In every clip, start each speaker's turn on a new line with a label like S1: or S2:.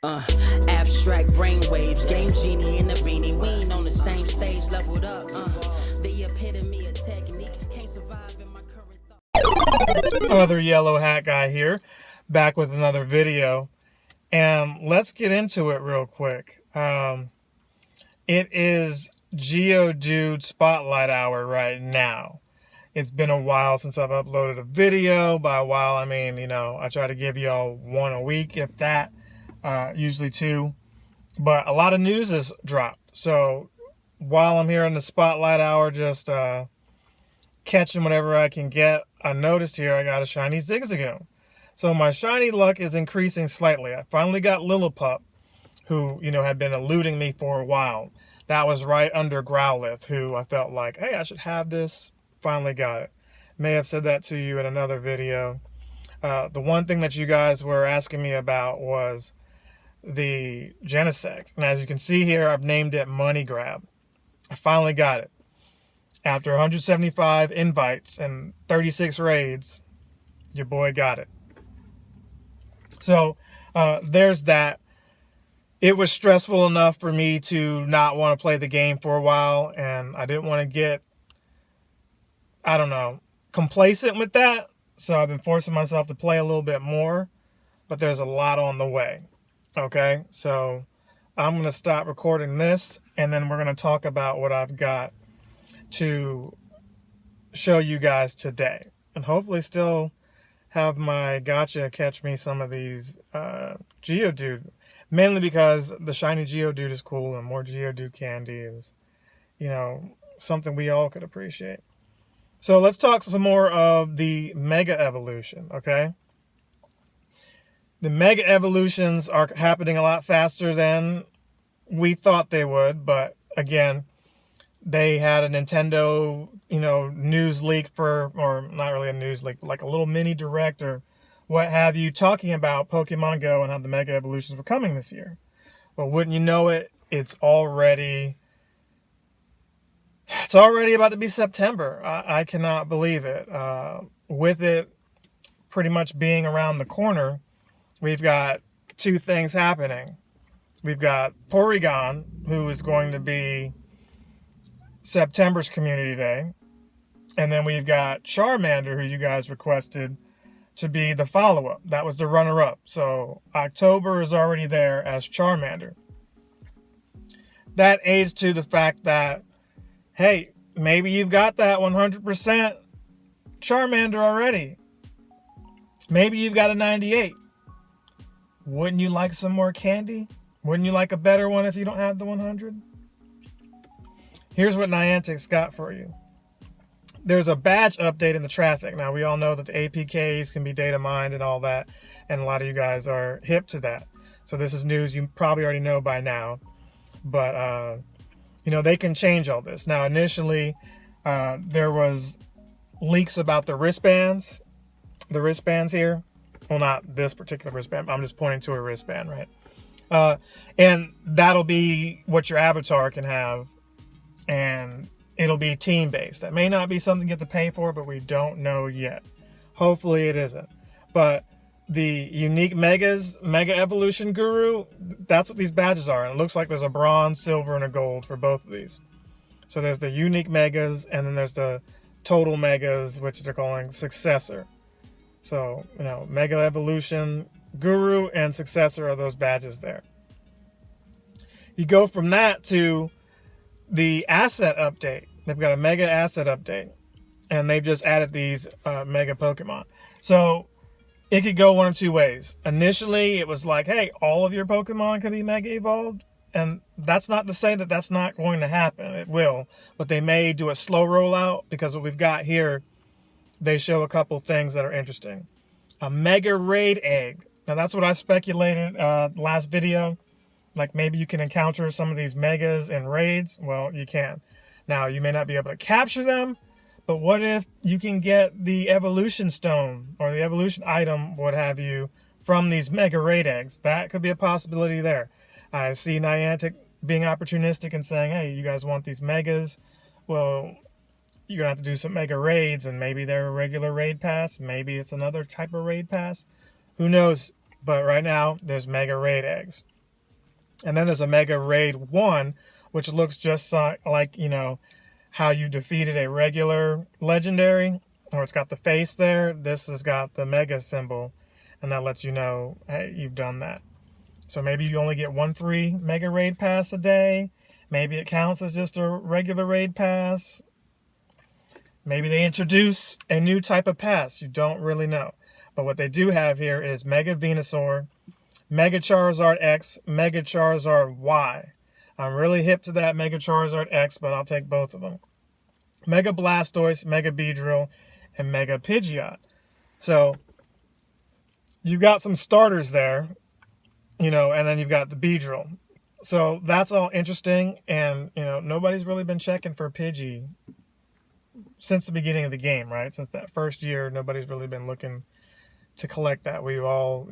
S1: Abstract brainwaves, game genie in a beanie. We ain't on the same stage, leveled up. The epitome of technique. Can't survive in my current thought.
S2: Other yellow hat guy here, back with another video. And let's get into it real quick. It is Geodude Spotlight Hour right now. It's been a while since I've uploaded a video. By a while, I mean, I try to give y'all one a week, if that, usually two. But a lot of news has dropped. So while I'm here in the Spotlight Hour, just catching whatever I can get, I noticed here I got a shiny Zigzagoon. So my shiny luck is increasing slightly. I finally got Lillipup, who, had been eluding me for a while. That was right under Growlithe, who I felt like, hey, I should have this. Finally got it. May have said that to you in another video. The one thing that you guys were asking me about was the Genesect. And as you can see here, I've named it Money Grab. I finally got it. After 175 invites and 36 raids, your boy got it. So there's that. It was stressful enough for me to not want to play the game for a while, and I didn't want to get, complacent with that. So I've been forcing myself to play a little bit more, but there's a lot on the way. Okay, so I'm going to stop recording this, and then we're going to talk about what I've got to show you guys today. And hopefully still have my gotcha catch me some of these Geodude. Mainly because the shiny Geodude is cool, and more Geodude candy is, something we all could appreciate. So let's talk some more of the Mega Evolution, okay? The Mega Evolutions are happening a lot faster than we thought they would, but again, they had a Nintendo, news leak or not really a news leak, but like a little mini direct or what have you, talking about Pokemon Go and how the Mega Evolutions were coming this year. But wouldn't you know it, it's already about to be September. I cannot believe it. With it pretty much being around the corner, we've got two things happening. We've got Porygon, who is going to be September's Community Day. And then we've got Charmander, who you guys requested to be the follow-up. That was the runner-up. So October is already there as Charmander. That aids to the fact that, hey, maybe you've got that 100% Charmander already. Maybe you've got a 98. Wouldn't you like some more candy? Wouldn't you like a better one if you don't have the 100? Here's what Niantic's got for you. There's a badge update in the traffic. Now, we all know that the APKs can be data mined and all that, and a lot of you guys are hip to that. So this is news you probably already know by now. But, they can change all this. Now, initially, there was leaks about the wristbands. The wristbands here. Well, not this particular wristband. I'm just pointing to a wristband, right? And that'll be what your avatar can have. And it'll be team-based. That may not be something you have to pay for, but we don't know yet. Hopefully it isn't. But the unique Mega Evolution Guru, that's what these badges are. And it looks like there's a bronze, silver, and a gold for both of these. So there's the unique Megas, and then there's the total Megas, which they're calling Successor. So, Mega Evolution Guru and Successor are those badges there. You go from that to the asset update. They've got a Mega asset update, and they've just added these Mega Pokemon. So it could go one of two ways. Initially, it was like, hey, all of your Pokemon can be Mega Evolved, and that's not to say that that's not going to happen. It will, but they may do a slow rollout, because what we've got here, they show a couple things that are interesting. A Mega Raid Egg. Now, that's what I speculated last video. Like, maybe you can encounter some of these Megas in raids. Well, you can. Now, you may not be able to capture them, but what if you can get the Evolution Stone or the Evolution item, what have you, from these Mega Raid Eggs? That could be a possibility there. I see Niantic being opportunistic and saying, hey, you guys want these Megas? Well, you're going to have to do some Mega Raids, and maybe they're a regular raid pass. Maybe it's another type of raid pass. Who knows? But right now, there's Mega Raid eggs. And then there's a Mega Raid 1, which looks just like, how you defeated a regular legendary, or it's got the face there. This has got the Mega symbol, and that lets you know, hey, you've done that. So maybe you only get one free Mega Raid Pass a day. Maybe it counts as just a regular Raid Pass. Maybe they introduce a new type of pass. You don't really know. But what they do have here is Mega Venusaur, Mega Charizard X, Mega Charizard Y. I'm really hip to that Mega Charizard X, but I'll take both of them. Mega Blastoise, Mega Beedrill, and Mega Pidgeot. So you've got some starters there, and then you've got the Beedrill. So that's all interesting, and, nobody's really been checking for Pidgey since the beginning of the game, right? Since that first year, nobody's really been looking to collect that. We've all,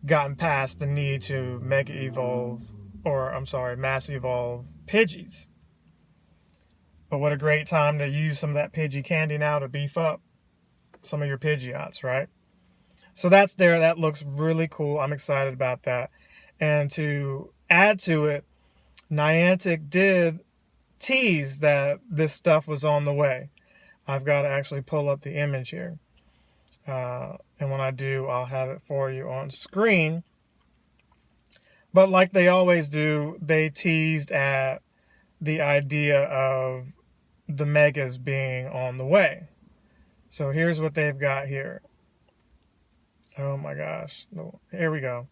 S2: gotten past the need to Mass Evolve Pidgeys. But what a great time to use some of that Pidgey candy now to beef up some of your Pidgeots, right? So that's there. That looks really cool. I'm excited about that. And to add to it, Niantic did tease that this stuff was on the way. I've got to actually pull up the image here. And when I do, I'll have it for you on screen. But like they always do, they teased at the idea of the Megas being on the way. So here's what they've got here. Oh my gosh. Here we go.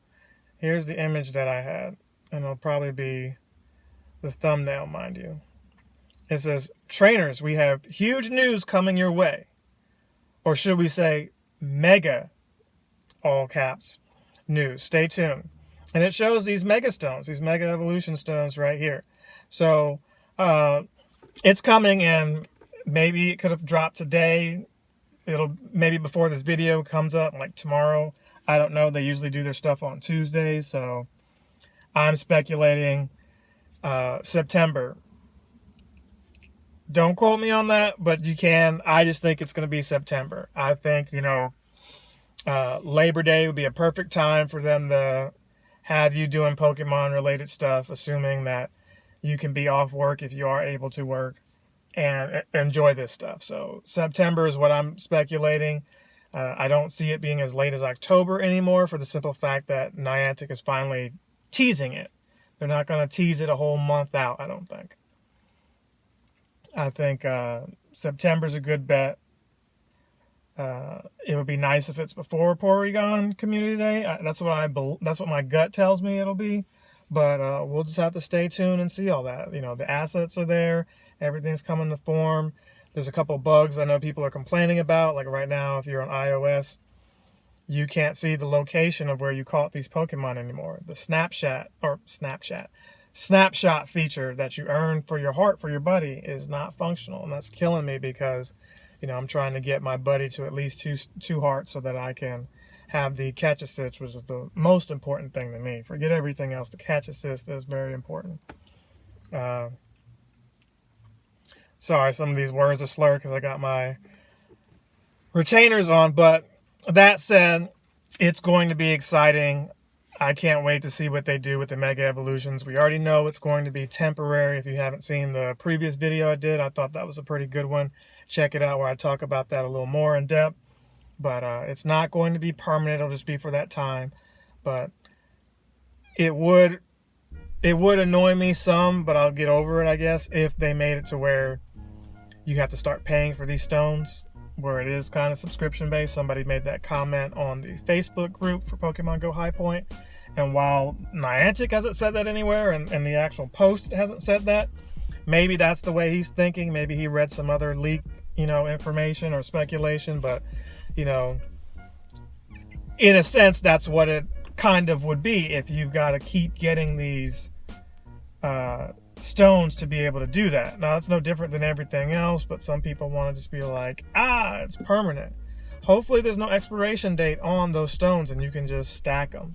S2: Here's the image that I had. And it'll probably be the thumbnail, mind you. It says, trainers, we have huge news coming your way. Or should we say, mega, all caps, news. Stay tuned. And it shows these Mega Stones, these Mega Evolution Stones right here. So it's coming, and maybe it could have dropped today. It'll maybe before this video comes up, like tomorrow. I don't know. They usually do their stuff on Tuesdays, so I'm speculating September. Don't quote me on that, but you can. I just think it's going to be September. I think, Labor Day would be a perfect time for them to have you doing Pokemon-related stuff, assuming that you can be off work if you are able to work and enjoy this stuff. So September is what I'm speculating. I don't see it being as late as October anymore for the simple fact that Niantic is finally teasing it. They're not going to tease it a whole month out, I don't think. I think September's a good bet. It would be nice if it's before Porygon Community Day. That's what my gut tells me it'll be. But we'll just have to stay tuned and see all that. The assets are there. Everything's coming to form. There's a couple bugs I know people are complaining about. Like right now, if you're on iOS, you can't see the location of where you caught these Pokemon anymore. The snapshot feature that you earn for your heart for your buddy is not functional, and that's killing me because I'm trying to get my buddy to at least two hearts so that I can have the catch assist, which is the most important thing to me. Forget everything else. The catch assist is very important. Sorry, some of these words are slurred because I got my retainers on, but that said, it's going to be exciting. I can't wait to see what they do with the Mega Evolutions. We already know it's going to be temporary. If you haven't seen the previous video I did, I thought that was a pretty good one. Check it out where I talk about that a little more in depth. But it's not going to be permanent. It'll just be for that time. But it would annoy me some, but I'll get over it, I guess, if they made it to where you have to start paying for these stones, where it is kind of subscription-based. Somebody made that comment on the Facebook group for Pokemon Go High Point. And while Niantic hasn't said that anywhere, and the actual post hasn't said that, maybe that's the way he's thinking. Maybe he read some other leak, information or speculation. But, in a sense, that's what it kind of would be if you've got to keep getting these stones to be able to do that. Now, that's no different than everything else, but some people want to just be like, it's permanent. Hopefully there's no expiration date on those stones and you can just stack them.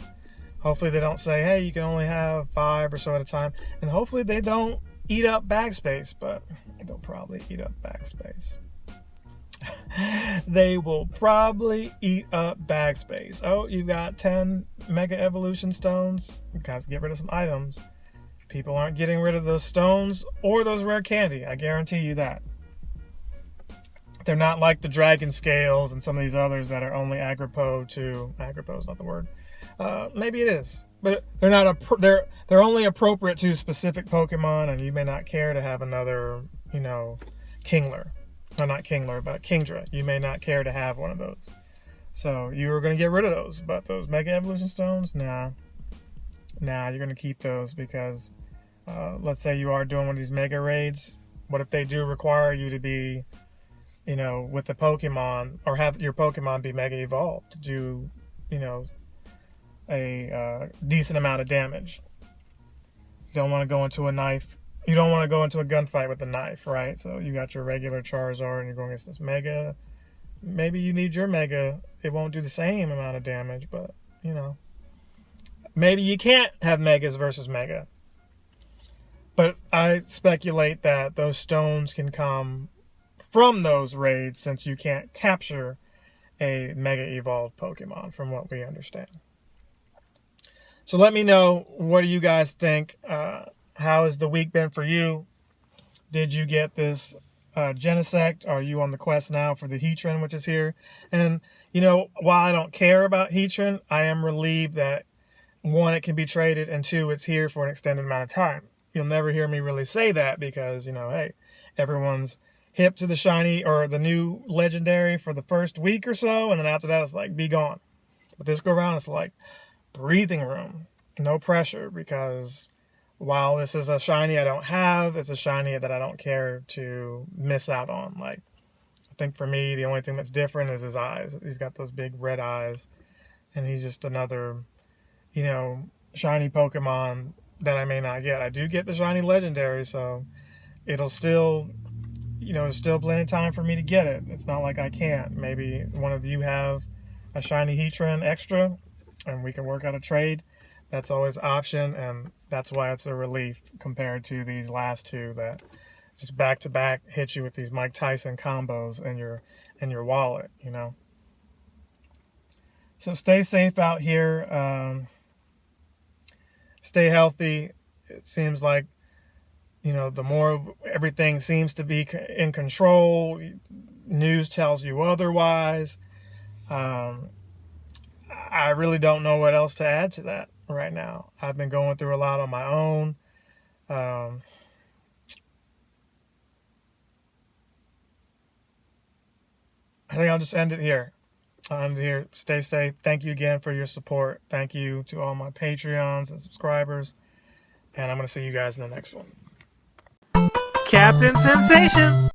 S2: Hopefully they don't say, hey, you can only have 5 or so at a time. And hopefully they don't eat up bag space, but they'll probably eat up bag space. They will probably eat up bag space. Oh, you got 10 Mega Evolution stones. You got to get rid of some items. People aren't getting rid of those stones or those rare candy. I guarantee you that. They're not like the dragon scales and some of these others that are only Agripo to... Agripo is not the word. Maybe it is. But they're not they're only appropriate to specific Pokemon, and you may not care to have another, Kingler. No, not Kingler, but Kingdra. You may not care to have one of those. So you were going to get rid of those. But those Mega Evolution Stones, nah, you're going to keep those because let's say you are doing one of these Mega Raids. What if they do require you to be, with the Pokemon, or have your Pokemon be Mega Evolved to do, a decent amount of damage? You don't want to go into a knife. You don't want to go into a gunfight with a knife, right? So you got your regular Charizard and you're going against this Mega. Maybe you need your Mega. It won't do the same amount of damage, but, maybe you can't have Megas versus Mega. But I speculate that those stones can come from those raids since you can't capture a Mega Evolved Pokemon from what we understand. So let me know, what do you guys think? How has the week been for you? Did you get this Genesect? Are you on the quest now for the Heatran, which is here? And, while I don't care about Heatran, I am relieved that, one, it can be traded, and two, it's here for an extended amount of time. You'll never hear me really say that because, hey, everyone's hip to the shiny or the new legendary for the first week or so, and then after that, it's like, be gone. But this go around, it's like breathing room, no pressure, because while this is a shiny I don't have, it's a shiny that I don't care to miss out on. Like, I think for me, the only thing that's different is his eyes. He's got those big red eyes, and he's just another, shiny Pokemon that I may not get. I do get the shiny legendary, so it'll still, there's still plenty of time for me to get it. It's not like I can't. Maybe one of you have a shiny Heatran extra, and we can work out a trade. That's always an option, and that's why it's a relief compared to these last two that just back-to-back hit you with these Mike Tyson combos in your wallet, So stay safe out here. Stay healthy. It seems like, the more everything seems to be in control, news tells you otherwise. I really don't know what else to add to that right now. I've been going through a lot on my own. I think I'll just end it here. Stay safe. Thank you again for your support. Thank you to all my Patreons and subscribers. And I'm going to see you guys in the next one. Captain Sensation!